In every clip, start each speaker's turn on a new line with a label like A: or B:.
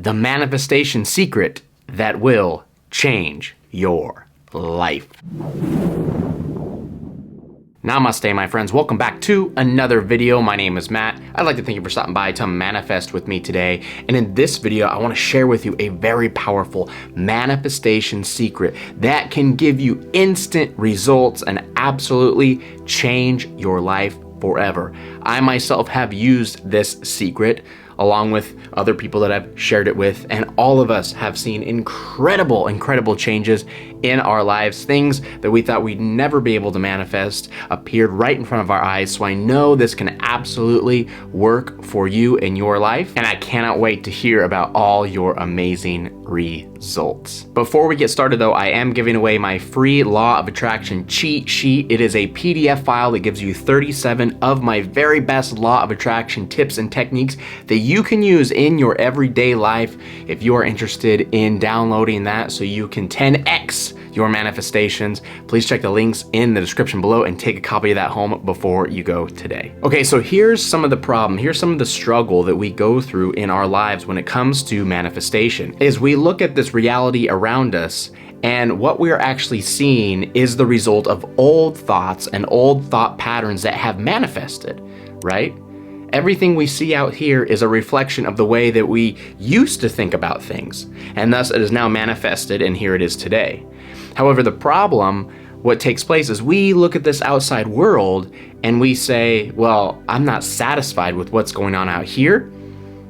A: The manifestation secret that will change your life. Namaste, my friends. Welcome back to another video. My name is Matt. I'd like to thank you for stopping by to manifest with me today. And in this video, I want to share with you a very powerful manifestation secret that can give you instant results and absolutely change your life forever. I myself have used this secret along with other people that I've shared it with, and all of us have seen incredible changes in our lives. Things that we thought we'd never be able to manifest appeared right in front of our eyes. So I know this can absolutely work for you in your life, and I cannot wait to hear about all your amazing results. Before we get started though, I am giving away my free Law of Attraction cheat sheet. It is a PDF file that gives you 37 of my very best Law of Attraction tips and techniques that you can use in your everyday life. If you are interested in downloading that so you can 10x your manifestations, please check the links in the description below and take a copy of that home before you go today. Okay, so here's some of the problem. Here's some of the struggle that we go through in our lives when it comes to manifestation. Is we look at this reality around us, and what we are actually seeing is the result of old thoughts and old thought patterns that have manifested, right? Everything we see out here is a reflection of the way that we used to think about things, and thus it is now manifested, and here it is today. However, the problem, what takes place is we look at this outside world and we say, well, I'm not satisfied with what's going on out here.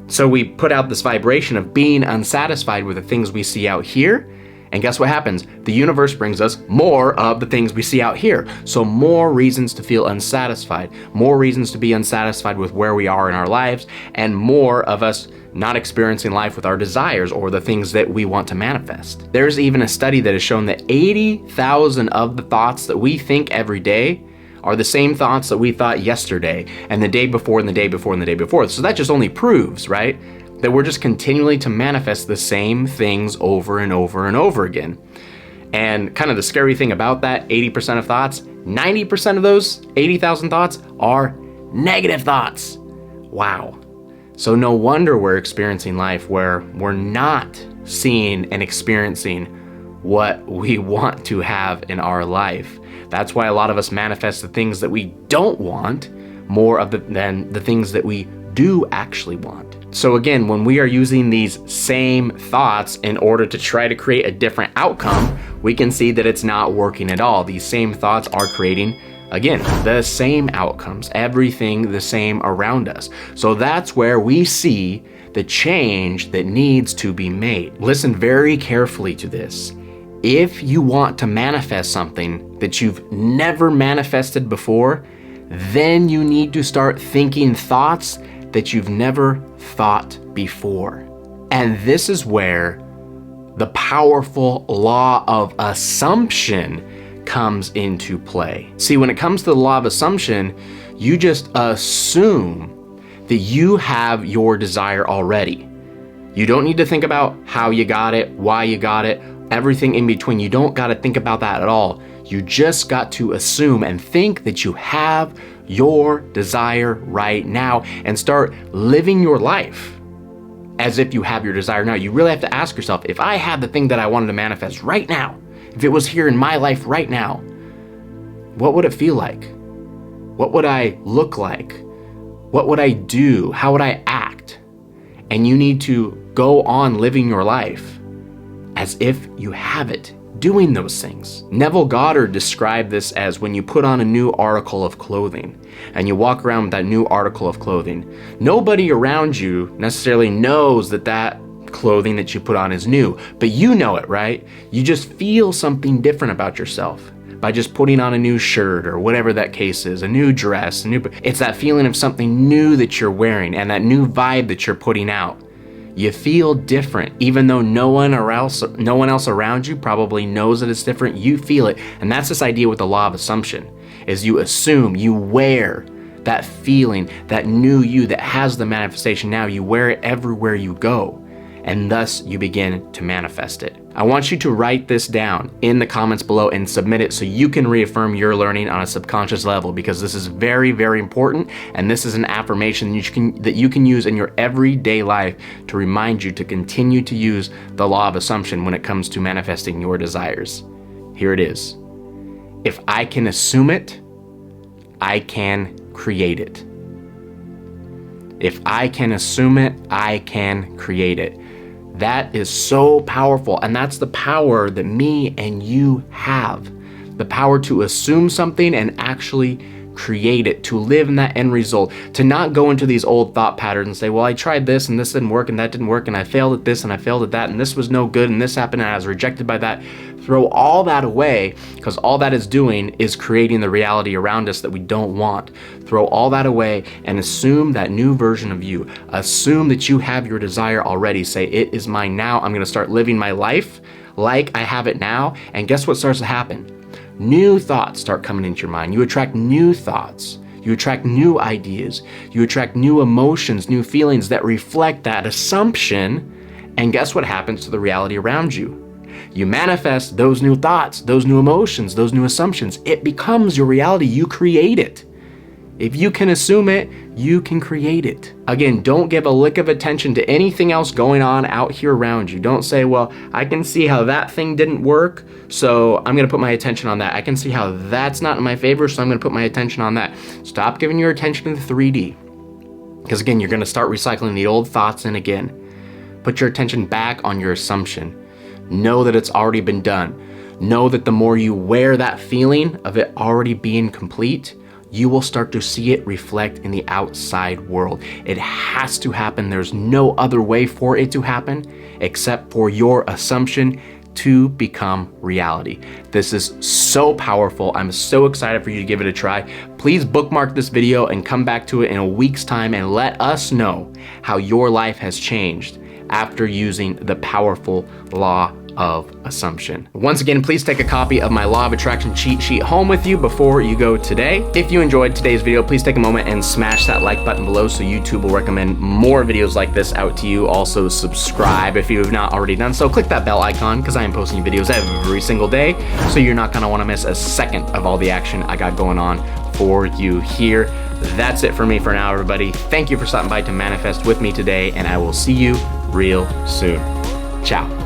A: So we put out this vibration of being unsatisfied with the things we see out here. And guess what happens? The universe brings us more of the things we see out here. So more reasons to feel unsatisfied, more reasons to be unsatisfied with where we are in our lives, and more of us not experiencing life with our desires or the things that we want to manifest. There's even a study that has shown that 80,000 of the thoughts that we think every day are the same thoughts that we thought yesterday and the day before and the day before and the day before. So that just only proves, right, that we're just continually to manifest the same things over and over and over again. And kind of the scary thing about that 80% of thoughts, 90% of those 80,000 thoughts are negative thoughts. Wow. So no wonder we're experiencing life where we're not seeing and experiencing what we want to have in our life. That's why a lot of us manifest the things that we don't want more than the things that we do actually want. So again, when we are using these same thoughts in order to try to create a different outcome, we can see that it's not working at all. These same thoughts are creating, again, the same outcomes, everything the same around us. So that's where we see the change that needs to be made. Listen very carefully to this. If you want to manifest something that you've never manifested before, then you need to start thinking thoughts that you've never thought before. And this is where the powerful law of assumption comes into play. See, when it comes to the law of assumption, you just assume that you have your desire already. You don't need to think about how you got it, why you got it, everything in between. You don't got to think about that at all. You just got to assume and think that you have your desire right now and start living your life as if you have your desire now. You really have to ask yourself, if I had the thing that I wanted to manifest right now, if it was here in my life right now, what would it feel like? What would I look like? What would I do? How would I act? And you need to go on living your life as if you have it, doing those things. Neville Goddard described this as when you put on a new article of clothing and you walk around with that new article of clothing. Nobody around you necessarily knows that that clothing that you put on is new, but you know it, right? You just feel something different about yourself by just putting on a new shirt or whatever that case is, a new dress, it's that feeling of something new that you're wearing and that new vibe that you're putting out. You feel different, even though no one else around you probably knows that it's different. You feel it. And that's this idea with the law of assumption, is you assume, you wear that feeling, that new you that has the manifestation now, you wear it everywhere you go. And thus you begin to manifest it. I want you to write this down in the comments below and submit it so you can reaffirm your learning on a subconscious level, because this is very, very important, and this is an affirmation that you can use in your everyday life to remind you to continue to use the law of assumption when it comes to manifesting your desires. Here it is. If I can assume it, I can create it. If I can assume it, I can create it. That is so powerful, and that's the power that me and you have. The power to assume something and actually create it, to live in that end result, to not go into these old thought patterns and say, well, I tried this and this didn't work and that didn't work and I failed at this and I failed at that and this was no good and this happened and I was rejected by that. Throw all that away, because all that is doing is creating the reality around us that we don't want. Throw all that away and assume that new version of you. Assume that you have your desire already. Say, it is mine now. I'm going to start living my life like I have it now. And guess what starts to happen? New thoughts start coming into your mind. You attract new thoughts. You attract new ideas. You attract new emotions, new feelings that reflect that assumption. And guess what happens to the reality around you? You manifest those new thoughts, those new emotions, those new assumptions. It becomes your reality. You create it. If you can assume it, you can create it. Again, don't give a lick of attention to anything else going on out here around you. Don't say, well, I can see how that thing didn't work, so I'm gonna put my attention on that. I can see how that's not in my favor, so I'm gonna put my attention on that. Stop giving your attention to the 3D. Because again, you're gonna start recycling the old thoughts in again. Put your attention back on your assumption. Know that it's already been done. Know that the more you wear that feeling of it already being complete, you will start to see it reflect in the outside world. It has to happen. There's no other way for it to happen except for your assumption to become reality. This is so powerful. I'm so excited for you to give it a try. Please bookmark this video and come back to it in a week's time and let us know how your life has changed after using the powerful law of assumption. Once again, please take a copy of my Law of Attraction cheat sheet home with you before you go today. If you enjoyed today's video, please take a moment and smash that like button below so YouTube will recommend more videos like this out to you. Also subscribe if you have not already done so. Click that bell icon, because I am posting videos every single day, so you're not gonna wanna miss a second of all the action I got going on for you here. That's it for me for now, everybody. Thank you for stopping by to manifest with me today, and I will see you real soon. Ciao.